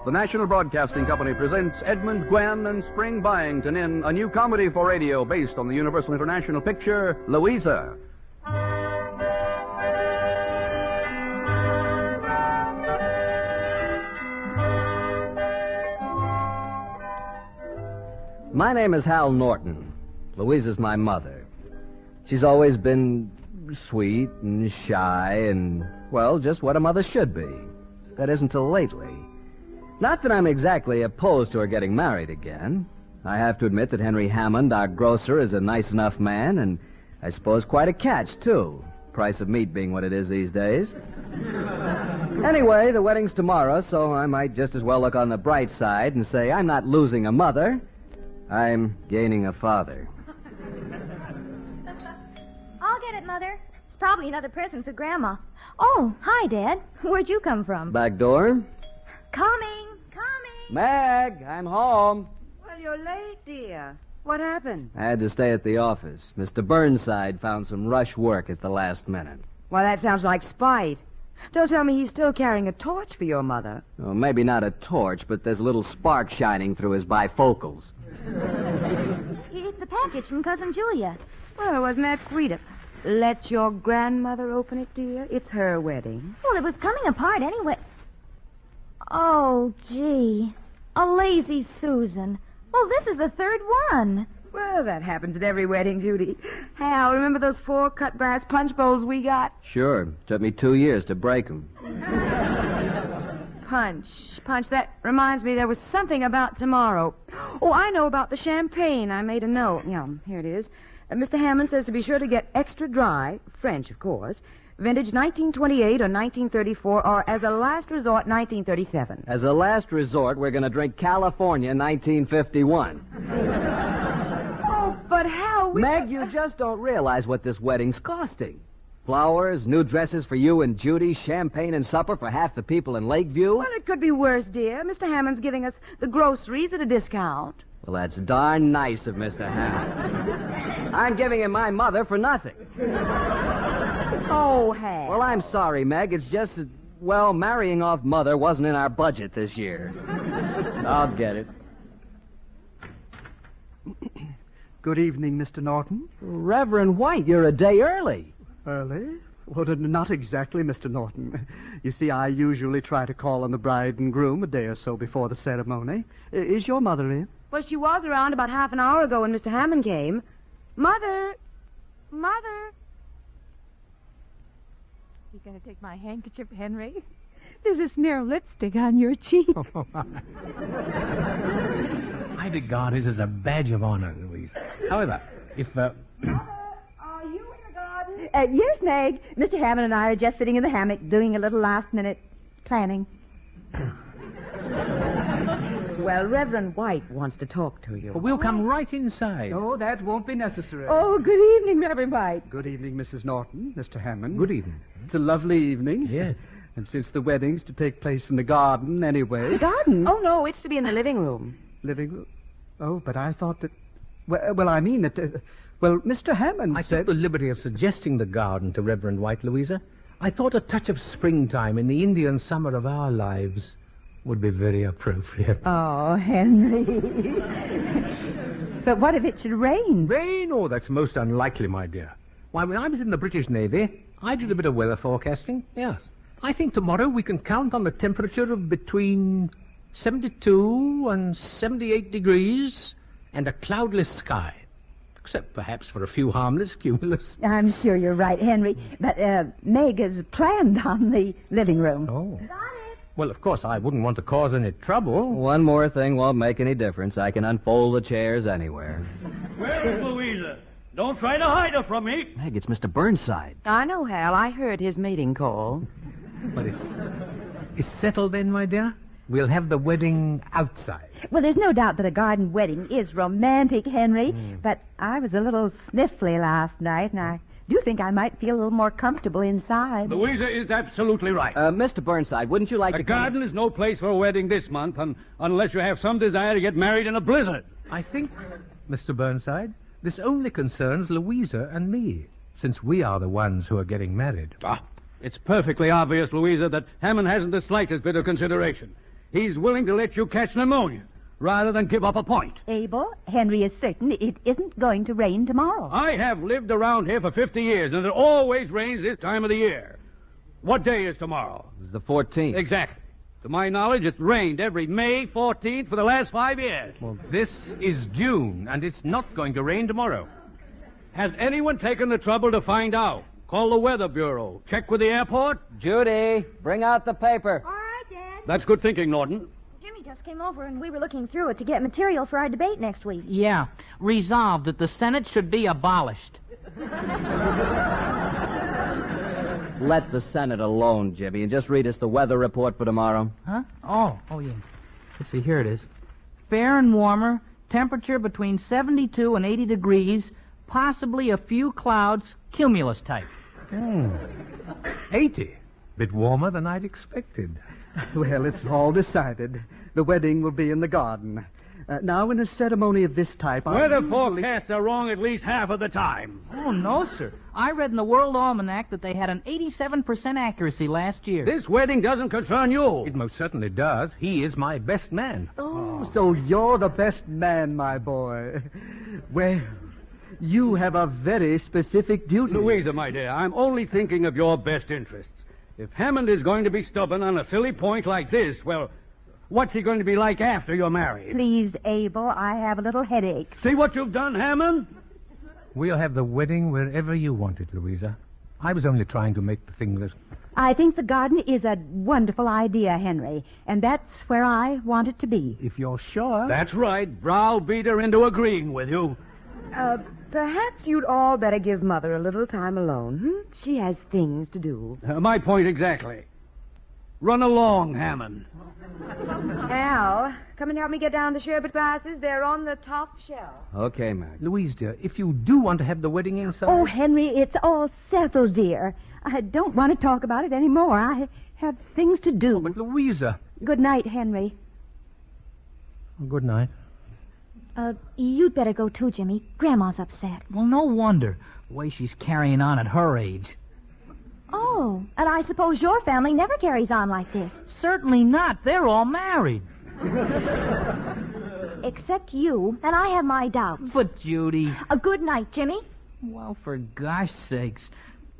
the National Broadcasting Company presents Edmund Gwen and Spring Byington in a new comedy for radio based on the Universal International picture, Louisa. My name is Hal Norton. Louisa's my mother. She's always been sweet and shy and, well, just what a mother should be. That isn't till lately. Not that I'm exactly opposed to her getting married again. I have to admit that Henry Hammond, our grocer, is a nice enough man, and I suppose quite a catch, too. Price of meat being what it is these days. Anyway, the wedding's tomorrow, so I might just as well look on the bright side and say I'm not losing a mother. I'm gaining a father. I'll get it, Mother. It's probably another present for Grandma. Oh, hi, Dad. Where'd you come from? Back door? Coming. Meg, I'm home. Well, you're late, dear. What happened? I had to stay at the office. Mr. Burnside found some rush work at the last minute. Well, that sounds like spite. Don't tell me he's still carrying a torch for your mother. Oh, maybe not a torch, but there's a little spark shining through his bifocals. It's the package from Cousin Julia. Well, wasn't that sweet? Let your grandmother open it, dear. It's her wedding. Well, it was coming apart anyway. Oh, gee. A lazy Susan. Well, this is the third one. Well, that happens at every wedding, Judy. Hal, remember those 4 cut brass punch bowls we got? Sure. Took me 2 years to break them. Punch. That reminds me there was something about tomorrow. Oh, I know about the champagne. I made a note. Yeah, here it is. Mr. Hammond says to be sure to get extra dry, French, of course, vintage 1928 or 1934, or as a last resort, 1937. As a last resort, we're going to drink California 1951. Oh, but Hal, Meg, you just don't realize what this wedding's costing. Flowers, new dresses for you and Judy, champagne and supper for half the people in Lakeview. Well, it could be worse, dear. Mr. Hammond's giving us the groceries at a discount. Well, that's darn nice of Mr. Hammond. I'm giving him my mother for nothing. Oh, Hal. Well, I'm sorry, Meg. It's just that, well, marrying off Mother wasn't in our budget this year. I'll get it. Good evening, Mr. Norton. Reverend White, you're a day early. Early? Well, not exactly, Mr. Norton. You see, I usually try to call on the bride and groom a day or so before the ceremony. Is your mother in? Well, she was around about half an hour ago when Mr. Hammond came. Mother! He's going to take my handkerchief, Henry. There's a smear of lipstick on your cheek. I regard this as a badge of honor, Louisa. However, if... Are you in the garden? Yes, Meg. Mr. Hammond and I are just sitting in the hammock doing a little last-minute planning. Well, Reverend White wants to talk to you. We'll come right inside. Oh, that won't be necessary. Oh, good evening, Reverend White. Good evening, Mrs. Norton, Mr. Hammond. Good evening. It's a lovely evening. Yes. And since the wedding's to take place in the garden anyway... The garden? Oh, no, it's to be in the living room. Living room? Oh, but I thought that... Well, I mean that... well, Mr. Hammond I said... took the liberty of suggesting the garden to Reverend White, Louisa. I thought a touch of springtime in the Indian summer of our lives would be very appropriate. Oh, Henry. But what if it should rain? Rain? Oh, that's most unlikely, my dear. Why, when I was in the British Navy, I did a bit of weather forecasting, yes. I think tomorrow we can count on a temperature of between 72 and 78 degrees and a cloudless sky. Except perhaps for a few harmless cumulus. I'm sure you're right, Henry. But Meg has planned on the living room. Oh. Well, of course, I wouldn't want to cause any trouble. One more thing won't make any difference. I can unfold the chairs anywhere. Where's Louisa? Don't try to hide her from me. Meg, it's Mr. Burnside. I know, Hal. I heard his mating call. But it's settled then, my dear? We'll have the wedding outside. Well, there's no doubt that a garden wedding is romantic, Henry. But I was a little sniffly last night, and I do think I might feel a little more comfortable inside. Louisa is absolutely right. Mr. Burnside, wouldn't you like A to... garden is no place for a wedding this month unless you have some desire to get married in a blizzard. I think, Mr. Burnside, this only concerns Louisa and me, since we are the ones who are getting married. It's perfectly obvious, Louisa, that Hammond hasn't the slightest bit of consideration. he's willing to let you catch pneumonia rather than give up a point. Abel, Henry is certain it isn't going to rain tomorrow. I have lived around here for 50 years, and it always rains this time of the year. What day is tomorrow? It's the 14th. Exactly. To my knowledge, it's rained every May 14th for the last 5 years. Well, this is June, and it's not going to rain tomorrow. Has anyone taken the trouble to find out? Call the Weather Bureau. Check with the airport. Judy, bring out the paper. All right, Dad. That's good thinking, Norton. Jimmy just came over and we were looking through it to get material for our debate next week. Yeah, resolved that the Senate should be abolished. Let the Senate alone, Jimmy, and just read us the weather report for tomorrow. Huh? Oh, yeah. Let's see, here it is. Fair and warmer, temperature between 72 and 80 degrees, possibly a few clouds, cumulus type. 80. Bit warmer than I'd expected. Well, it's all decided. The wedding will be in the garden. Now, in a ceremony of this type, Weather forecasts are wrong at least half of the time. Oh, no, sir. I read in the World Almanac that they had an 87% accuracy last year. This wedding doesn't concern you. It most certainly does. He is my best man. Oh, so you're the best man, my boy. Well, you have a very specific duty. Louisa, my dear, I'm only thinking of your best interests. If Hammond is going to be stubborn on a silly point like this, well, what's he going to be like after you're married? Please, Abel, I have a little headache. See what you've done, Hammond? We'll have the wedding wherever you want it, Louisa. I was only trying to make the thing that... I think the garden is a wonderful idea, Henry, and that's where I want it to be. If you're sure... That's right. Browbeat her into agreeing with you. Perhaps you'd all better give Mother a little time alone. She has things to do. My point exactly. Run along, Hammond. Al, come and help me get down the sherbet glasses. They're on the top shelf. Okay, Mag. Louise, dear, if you do want to have the wedding inside... Oh, Henry, it's all settled, dear. I don't want to talk about it anymore. I have things to do. But Louisa... Good night, Henry. Good night. You'd better go too, Jimmy. Grandma's upset. Well, no wonder. The way she's carrying on at her age. Oh, and I suppose your family never carries on like this. Certainly not. They're all married. Except you, and I have my doubts. But, Judy... A good night, Jimmy. Well, for gosh sakes.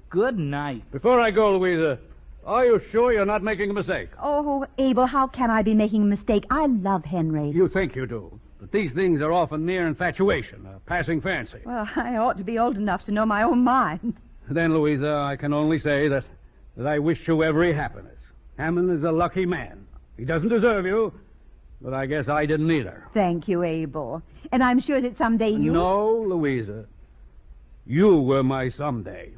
Good night. Before I go, Louisa, are you sure you're not making a mistake? Oh, Abel, how can I be making a mistake? I love Henry. You think you do. But these things are often mere infatuation, a passing fancy. Well, I ought to be old enough to know my own mind. Then, Louisa, I can only say that I wish you every happiness. Hammond is a lucky man. He doesn't deserve you, but I guess I didn't either. Thank you, Abel. And I'm sure that someday you... No, Louisa. You were my someday.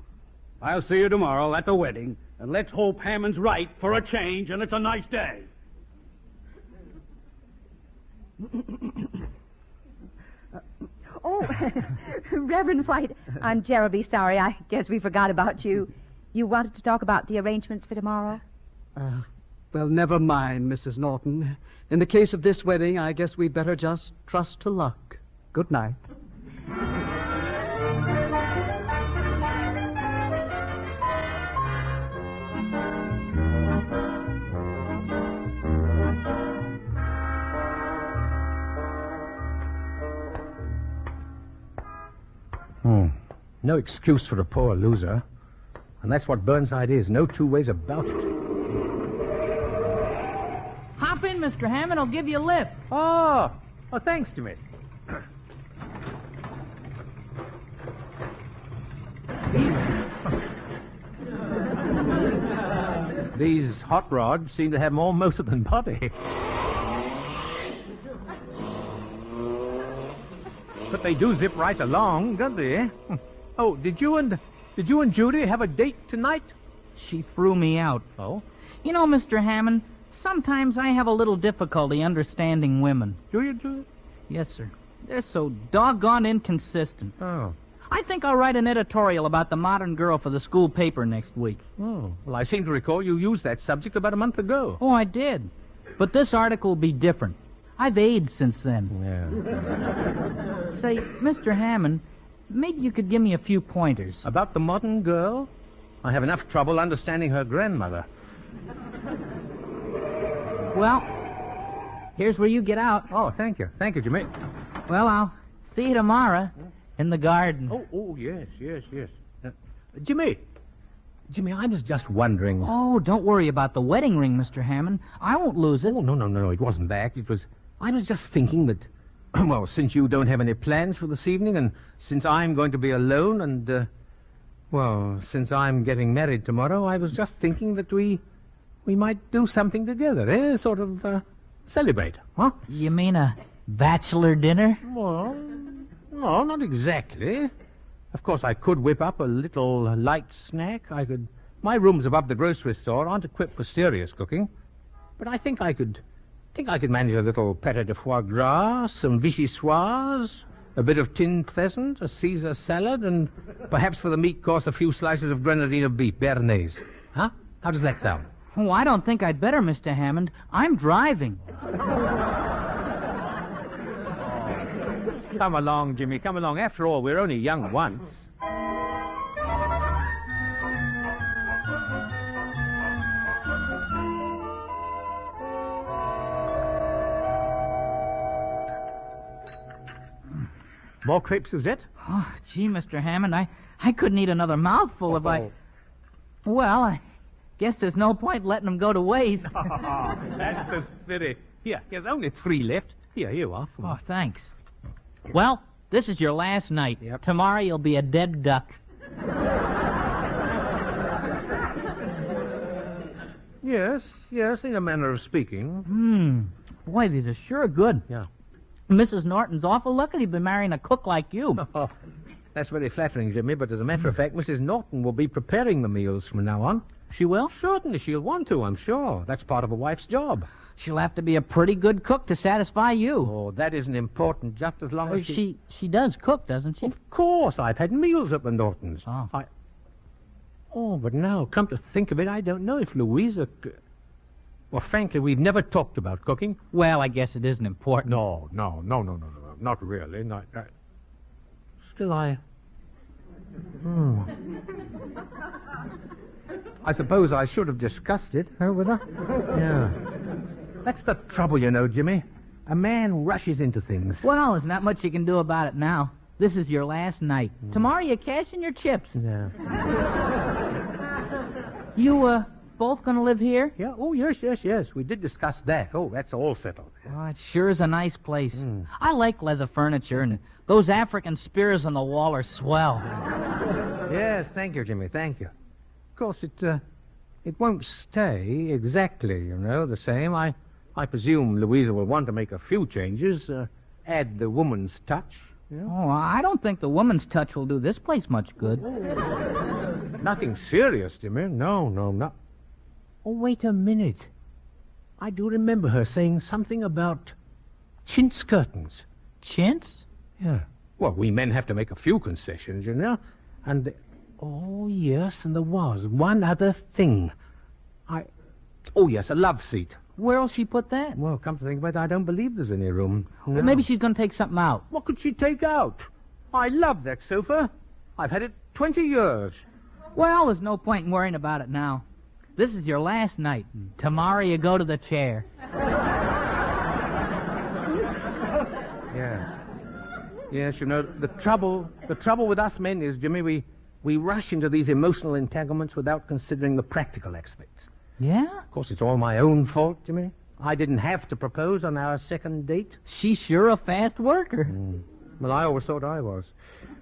I'll see you tomorrow at the wedding, and let's hope Hammond's right for a change, and it's a nice day. Oh, Reverend White, I'm terribly sorry. I guess we forgot about you. You wanted to talk about the arrangements for tomorrow? Well, never mind, Mrs. Norton. In the case of this wedding, I guess we'd better just trust to luck. Good night. No excuse for a poor loser. And that's what Burnside is. No two ways about it. Hop in, Mr. Hammond. I'll give you a lift. Oh, thanks, Jimmy. These hot rods seem to have more motor than body. But they do zip right along, don't they? Oh, did you and Judy have a date tonight? She threw me out. Oh? You know, Mr. Hammond, sometimes I have a little difficulty understanding women. Do you, Judy? Yes, sir. They're so doggone inconsistent. Oh. I think I'll write an editorial about the modern girl for the school paper next week. Oh. Well, I seem to recall you used that subject about a month ago. Oh, I did. But this article will be different. I've aged since then. Yeah. Say, Mr. Hammond, maybe you could give me a few pointers. About the modern girl? I have enough trouble understanding her grandmother. Well, Here's where you get out. Oh, thank you. Thank you, Jimmy. Well, I'll see you tomorrow in the garden. Oh, yes. Jimmy, I was just wondering. Oh, don't worry about the wedding ring, Mr. Hammond. I won't lose it. Oh, no, it wasn't that. I was just thinking that, well, since you don't have any plans for this evening, and since I'm going to be alone, and, since I'm getting married tomorrow, I was just thinking that we might do something together, sort of, celebrate, huh? You mean a bachelor dinner? Well, no, not exactly. Of course, I could whip up a little light snack. My rooms above the grocery store aren't equipped for serious cooking, but I think I could manage a little pâté de foie gras, some vichyssoise, a bit of tinned pheasant, a Caesar salad, and perhaps for the meat course a few slices of grenadine of beef, béarnaise. Huh? How does that sound? Oh, I don't think I'd better, Mr. Hammond. I'm driving. Come along, Jimmy, come along. After all, we're only young once. More crepe Suzette? Oh, gee, Mr. Hammond, I couldn't eat another mouthful if I... Well, I guess there's no point letting them go to waste. That's the spirit. Here, there's only 3 left. Here you are. Oh, thanks. Well, this is your last night. Yep. Tomorrow you'll be a dead duck. Yes, in a manner of speaking. Boy, these are sure good. Yeah. Mrs. Norton's awful lucky to be marrying a cook like you. Oh, that's very flattering, Jimmy, but as a matter of fact, Mrs. Norton will be preparing the meals from now on. She will? Certainly, she'll want to, I'm sure. That's part of a wife's job. She'll have to be a pretty good cook to satisfy you. Oh, that isn't important, just as long as She does cook, doesn't she? Of course, I've had meals at the Nortons. Oh. But now, come to think of it, I don't know if Louisa... Well, frankly, we've never talked about cooking. Well, I guess it isn't important. No, not really. Still, I suppose I should have discussed it, with her. Yeah. That's the trouble, you know, Jimmy. A man rushes into things. Well, there's not much you can do about it now. This is your last night. Tomorrow you cash in your chips. Yeah. You, both gonna live here? Yeah, oh, yes. We did discuss that. Oh, that's all settled. Oh, it sure is a nice place. I like leather furniture, and those African spears on the wall are swell. Yes, thank you, Jimmy, thank you. Of course, it won't stay exactly, the same. I presume Louisa will want to make a few changes, add the woman's touch. Yeah. Oh, I don't think the woman's touch will do this place much good. Nothing serious, Jimmy. No, not... Oh, wait a minute. I do remember her saying something about chintz curtains. Chintz? Yeah. Well, we men have to make a few concessions, And oh, yes, and there was one other thing. Oh, yes, a love seat. Where'll she put that? Well, come to think about it, I don't believe there's any room. No. Well, maybe she's going to take something out. What could she take out? I love that sofa. I've had it 20 years. Well, there's no point in worrying about it now. This is your last night. Tomorrow you go to the chair. Yeah. Yes, the trouble with us men is, Jimmy, we rush into these emotional entanglements without considering the practical aspects. Yeah? Of course, it's all my own fault, Jimmy. I didn't have to propose on our second date. She's sure a fast worker. Well, I always thought I was.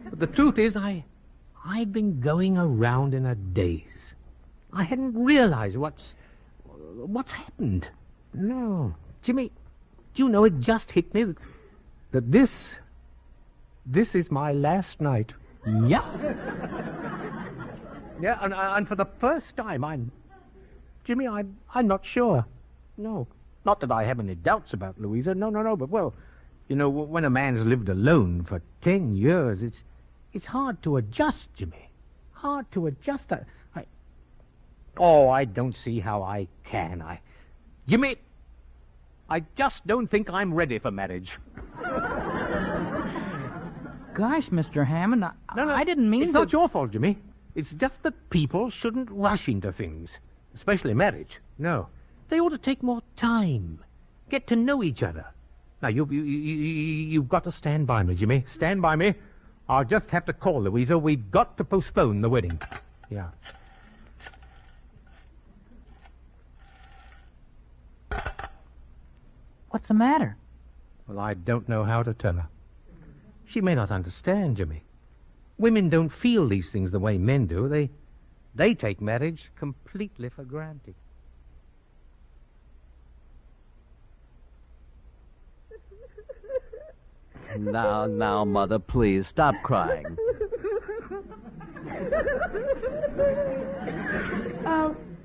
But the truth is, I'd been going around in a daze. I hadn't realized what's happened. No. Jimmy, do you know, it just hit me that this is my last night. Yep. Yeah, and for the first time, I'm not sure. No. Not that I have any doubts about Louisa. No. But, well, when a man's lived alone for 10 years, it's hard to adjust, Jimmy. Hard to adjust. I don't see how I can. Jimmy, I just don't think I'm ready for marriage. Gosh, Mr. Hammond, I didn't mean It's not your fault, Jimmy. It's just that people shouldn't rush into things, especially marriage. No. They ought to take more time. Get to know each other. Now, you've got to stand by me, Jimmy. Stand by me. I'll just have to call Louisa. We've got to postpone the wedding. Yeah. What's the matter? Well, I don't know how to tell her. She may not understand, Jimmy. Women don't feel these things the way men do. They take marriage completely for granted. Now, Mother, please, stop crying.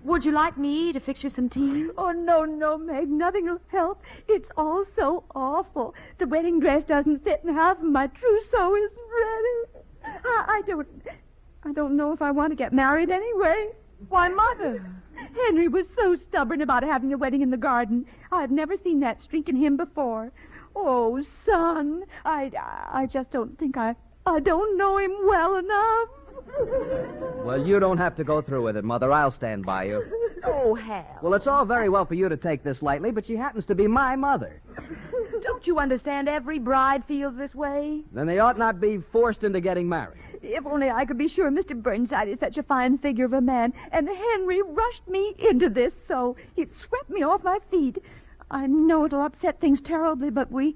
Would you like me to fix you some tea? Oh, no, Meg. Nothing will help. It's all so awful. The wedding dress doesn't fit and half of my trousseau isn't ready. I don't know if I want to get married anyway. Why, Mother? Henry was so stubborn about having a wedding in the garden. I've never seen that streak in him before. Oh, son, I just don't think I don't know him well enough. Well, you don't have to go through with it, Mother. I'll stand by you. Oh, Hal. Well, it's all very well for you to take this lightly, but she happens to be my mother. Don't you understand every bride feels this way? Then they ought not be forced into getting married. If only I could be sure Mr. Burnside is such a fine figure of a man, and Henry rushed me into this so it swept me off my feet. I know it'll upset things terribly, but we've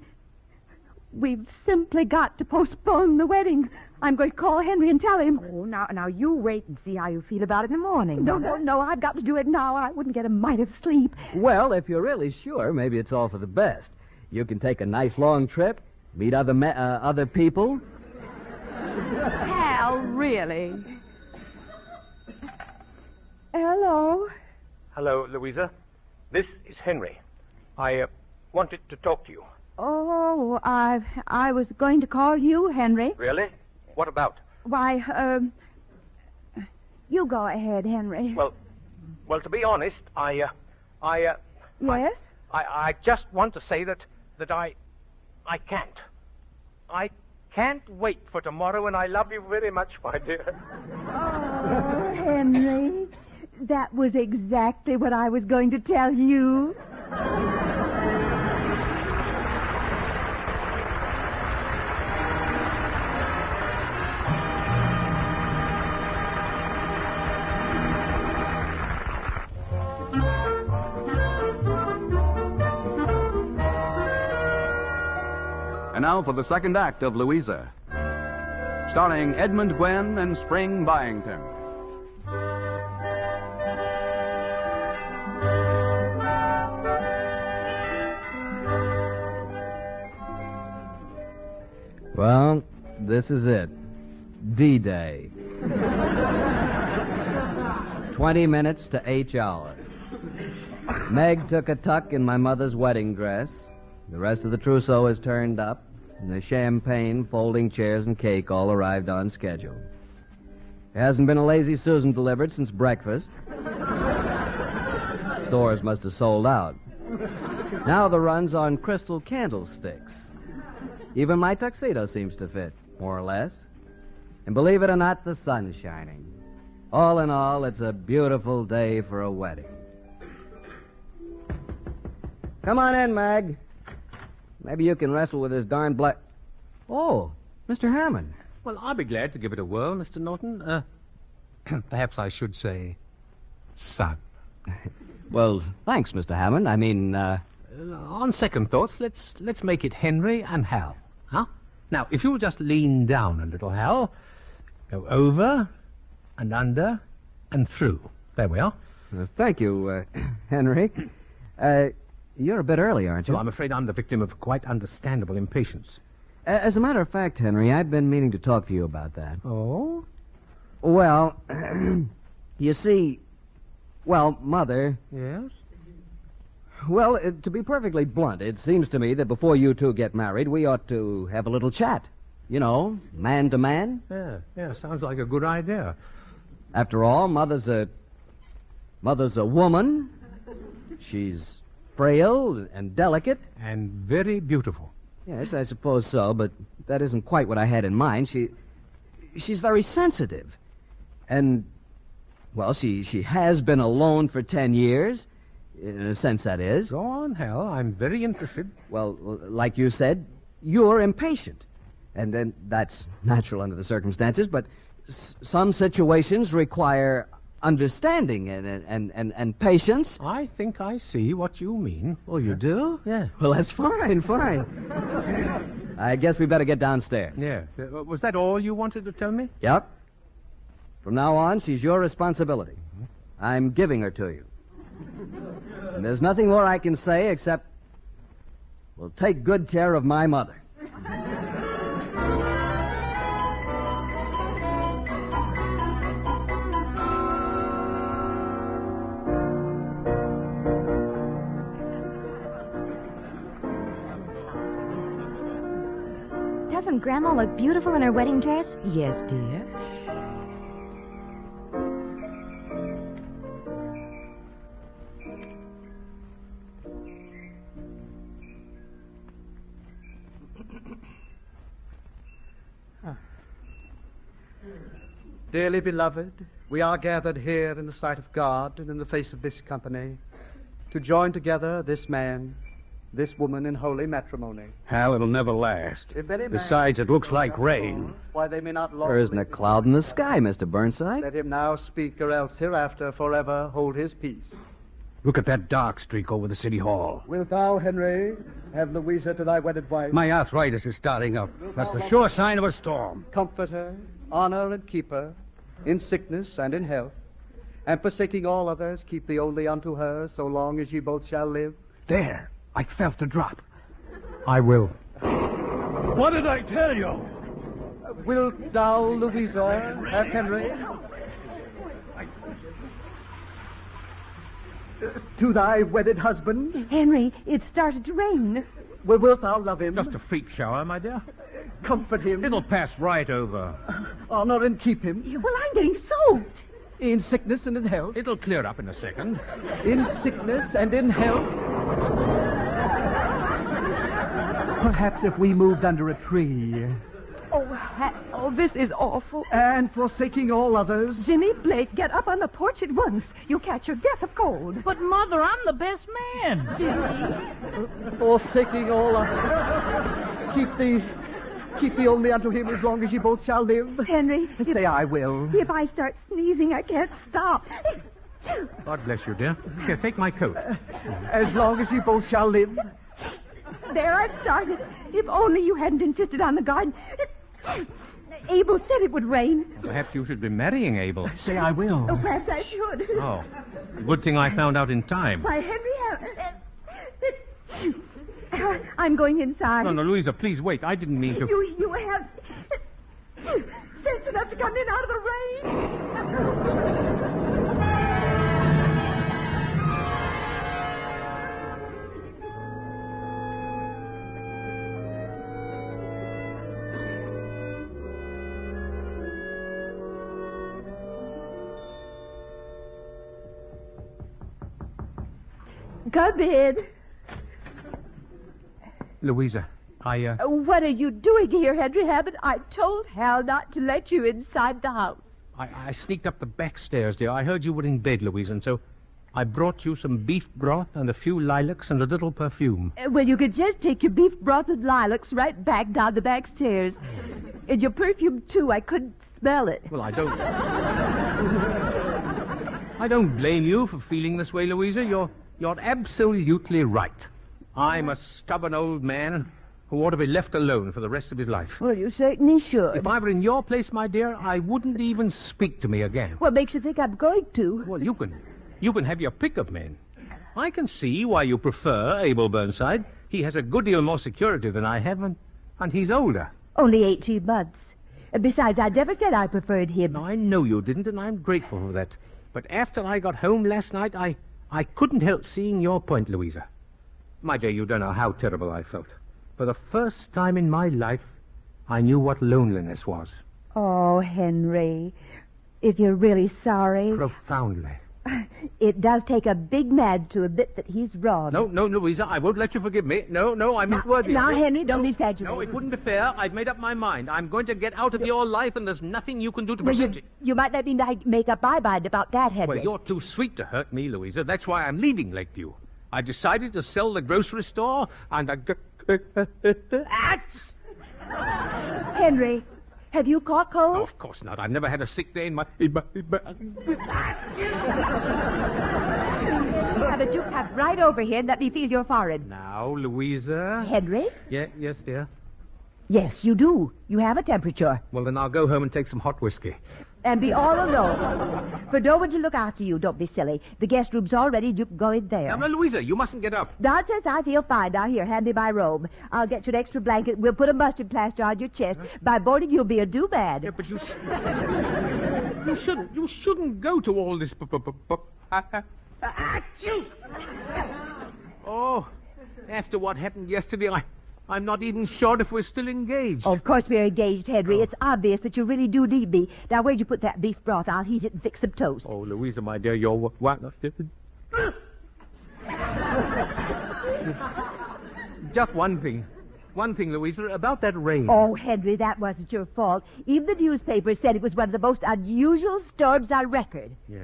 simply got to postpone the wedding. I'm going to call Henry and tell him. Oh, now you wait and see how you feel about it in the morning. No, I've got to do it now. I wouldn't get a mite of sleep. Well, if you're really sure, maybe it's all for the best. You can take a nice long trip, meet other people. Hal, really? Hello. Hello, Louisa. This is Henry. I wanted to talk to you. Oh, I was going to call you, Henry. Really? What about? Why, you go ahead, Henry. Well, to be honest, Yes? I just want to say that I can't. I can't wait for tomorrow, and I love you very much, my dear. Oh, Henry, that was exactly what I was going to tell you. And now for the second act of Louisa, starring Edmund Gwenn and Spring Byington. Well, this is it. D-Day. 20 minutes to H-hour. Meg took a tuck in my mother's wedding dress. The rest of the trousseau is turned up, and the champagne, folding chairs, and cake all arrived on schedule. There hasn't been a Lazy Susan delivered since breakfast. Stores must have sold out. Now the run's on crystal candlesticks. Even my tuxedo seems to fit, more or less. And believe it or not, the sun's shining. All in all, it's a beautiful day for a wedding. Come on in, Meg. Maybe you can wrestle with this darn black... Oh, Mr. Hammond. Well, I'll be glad to give it a whirl, Mr. Norton. Perhaps I should say, son. Well, thanks, Mr. Hammond. I mean, On second thoughts, let's make it Henry and Hal. Huh? Now, if you'll just lean down a little, Hal. Go over and under and through. There we are. Thank you, Henry. You're a bit early, aren't you? Well, I'm afraid I'm the victim of quite understandable impatience. As a matter of fact, Henry, I've been meaning to talk to you about that. Oh? Well, you see... Well, Mother... Yes? Well, to be perfectly blunt, it seems to me that before you two get married, we ought to have a little chat. You know, man to man. Yeah, sounds like a good idea. After all, Mother's a woman. She's frail and delicate. And very beautiful. Yes, I suppose so, but that isn't quite what I had in mind. She's very sensitive. And, well, she has been alone for 10 years. In a sense, that is. Go on, Hal. I'm very interested. Well, like you said, you're impatient. And then that's natural under the circumstances, but some situations require understanding and patience. I think I see what you mean. Oh, you do? Yeah. Well, that's fine. I guess we better get downstairs. Yeah. Was that all you wanted to tell me? Yep. From now on, she's your responsibility. I'm giving her to you. And there's nothing more I can say except, well, take good care of my mother. Doesn't Grandma look beautiful in her wedding dress? Yes, dear. Dearly beloved, we are gathered here in the sight of God and in the face of this company to join together this man, this woman in holy matrimony. Hal, it'll never last. If any man- Besides, it looks like rain. Why they may not long There isn't a cloud in the sky, Mr. Burnside. let him now speak, or else hereafter forever hold his peace. Look at that dark streak over the city hall. Wilt thou, Henry, have Louisa to thy wedded wife? My arthritis is starting up. That's the sure sign of a storm. Comfort her, honor and keep her, in sickness and in health, and forsaking all others, keep thee only unto her, so long as ye both shall live. There. I felt a drop. I will. What did I tell you? Wilt thou, Louisa, have Henry? To thy wedded husband? Henry, it started to rain. Wilt thou love him? Just a freak shower, my dear. Comfort him. It'll pass right over. Honor and keep him. Well, I'm getting soaked. In sickness and in health. It'll clear up in a second. In sickness and in health. Perhaps if we moved under a tree. Oh, this is awful. And forsaking all others. Jimmy Blake, get up on the porch at once. You'll catch your death of cold. But, Mother, I'm the best man. Forsaking all others. Keep thee only unto him as long as ye both shall live. Henry, Say I will. if I start sneezing, I can't stop. God bless you, dear. Here, take my coat. As long as ye both shall live. There, I started. If only you hadn't insisted on the garden. Abel said it would rain. Perhaps you should be marrying Abel. Say I will. Oh, perhaps I should. Oh, good thing I found out in time. Why, Henry, I'm going inside. No, Louisa, please wait. I didn't mean to... You have sense enough to come in out of the rain. Come in. Louisa, What are you doing here, Henry? Haven't I told Hal not to let you inside the house? I sneaked up the back stairs, dear. I heard you were in bed, Louisa, and so I brought you some beef broth and a few lilacs and a little perfume. Well, you could just take your beef broth and lilacs right back down the back stairs. And your perfume, too. I couldn't smell it. Well, I don't blame you for feeling this way, Louisa. You're absolutely right. I'm a stubborn old man who ought to be left alone for the rest of his life. Well, you certainly should. If I were in your place, my dear, I wouldn't even speak to me again. What makes you think I'm going to? Well, you can have your pick of men. I can see why you prefer Abel Burnside. He has a good deal more security than I have, and he's older. Only 18 months. Besides, I never said I preferred him. No, I know you didn't, and I'm grateful for that. But after I got home last night, I couldn't help seeing your point, Louisa. My dear, you don't know how terrible I felt. For the first time in my life, I knew what loneliness was. Oh, Henry, if you're really sorry... Profoundly. It does take a big man to admit that he's wrong. No, Louisa, I won't let you forgive me. No, I'm not worthy. Now, of it. Henry, don't exaggerate. No, it wouldn't be fair. I've made up my mind. I'm going to get out of your life, and there's nothing you can do to prevent it. You might let me make up my mind about that, Henry. Well, you're too sweet to hurt me, Louisa. That's why I'm leaving Lakeview. I decided to sell the grocery store, and Henry, have you caught cold? No, of course not. I've never had a sick day in my... How about you come right over here and let me feel your forehead? Now, Louisa... Henry? Yes, dear? Yes, you do. You have a temperature. Well, then I'll go home and take some hot whiskey. And be all alone. For no one to look after you. Don't be silly. The guest room's all ready. You can go in there. Now, Louisa, you mustn't get up. Doctors, I feel fine. Now, here, hand me my robe. I'll get you an extra blanket. We'll put a mustard plaster on your chest. By morning, you'll be a doobad. Yeah, but you shouldn't go to all this... Oh, after what happened yesterday, I'm not even sure if we're still engaged. Of course we're engaged, Henry. It's obvious that you really do need me. Now, where'd you put that beef broth? I'll heat it and fix some toast. Oh, Louisa, my dear, you're what? Just one thing. One thing, Louisa, about that rain. Oh, Henry, that wasn't your fault. Even the newspapers said it was one of the most unusual storms on record. Yeah.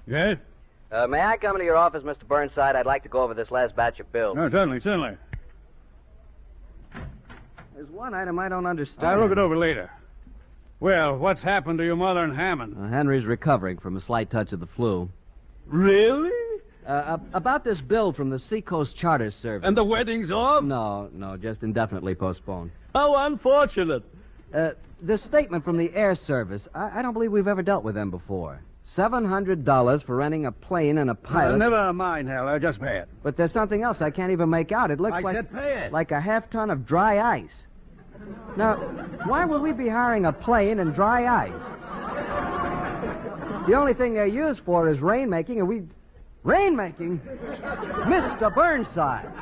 Yes? May I come into your office, Mr. Burnside? I'd like to go over this last batch of bills. No, certainly. There's one item I don't understand. I'll look it over later. Well, what's happened to your mother and Hammond? Henry's recovering from a slight touch of the flu. Really? About this bill from the Seacoast Charter Service. And the wedding's off? No, just indefinitely postponed. How unfortunate. This statement from the Air Service, I don't believe we've ever dealt with them before. $700 for renting a plane and a pilot. Never mind, Hal. Just pay it. But there's something else I can't even make out. It looked I said pay it. like a half-ton of dry ice. Now, why would we be hiring a plane and dry ice? The only thing they're used for is rainmaking, and we... Rainmaking? Mr. Burnside!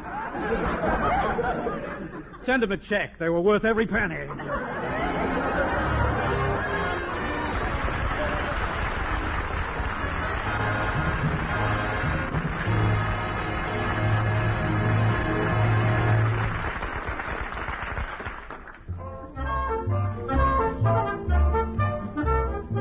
Send him a check. They were worth every penny.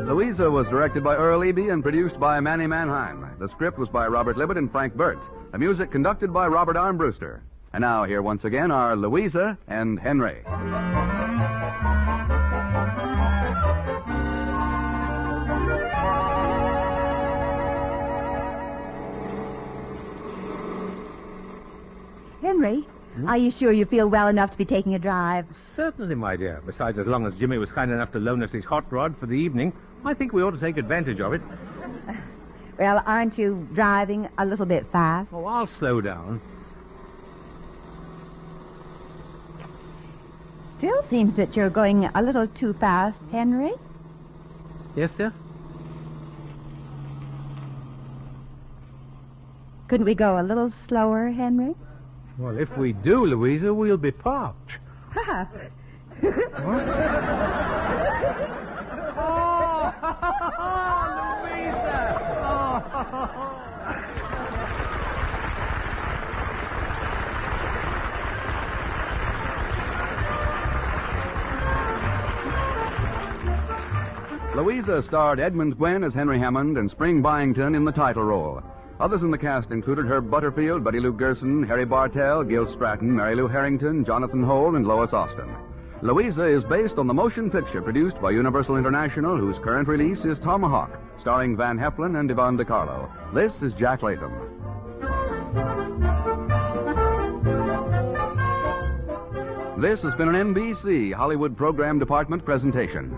Louisa was directed by Earl Eby and produced by Manny Mannheim. The script was by Robert Libet and Frank Burt. The music conducted by Robert Armbruster. And now here once again are Louisa and Henry. Henry, are you sure you feel well enough to be taking a drive? Certainly, my dear. Besides, as long as Jimmy was kind enough to loan us his hot rod for the evening, I think we ought to take advantage of it. Well, aren't you driving a little bit fast? Oh, I'll slow down. Still seems that you're going a little too fast, Henry. Yes, sir? Couldn't we go a little slower, Henry? Well, if we do, Louisa, we'll be parked. Louisa starred Edmund Gwenn as Henry Hammond and Spring Byington in the title role. Others in the cast included Herb Butterfield, Betty Lou Gerson, Harry Bartell, Gil Stratton, Mary Lou Harrington, Jonathan Holt, and Lois Austin. Louisa is based on the motion picture produced by Universal International, whose current release is Tomahawk, starring Van Heflin and Yvonne DiCarlo. This is Jack Latham. This has been an NBC Hollywood Program Department presentation.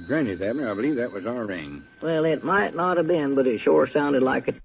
Granny, Abner, I believe that was our ring. Well, it might not have been, but it sure sounded like it.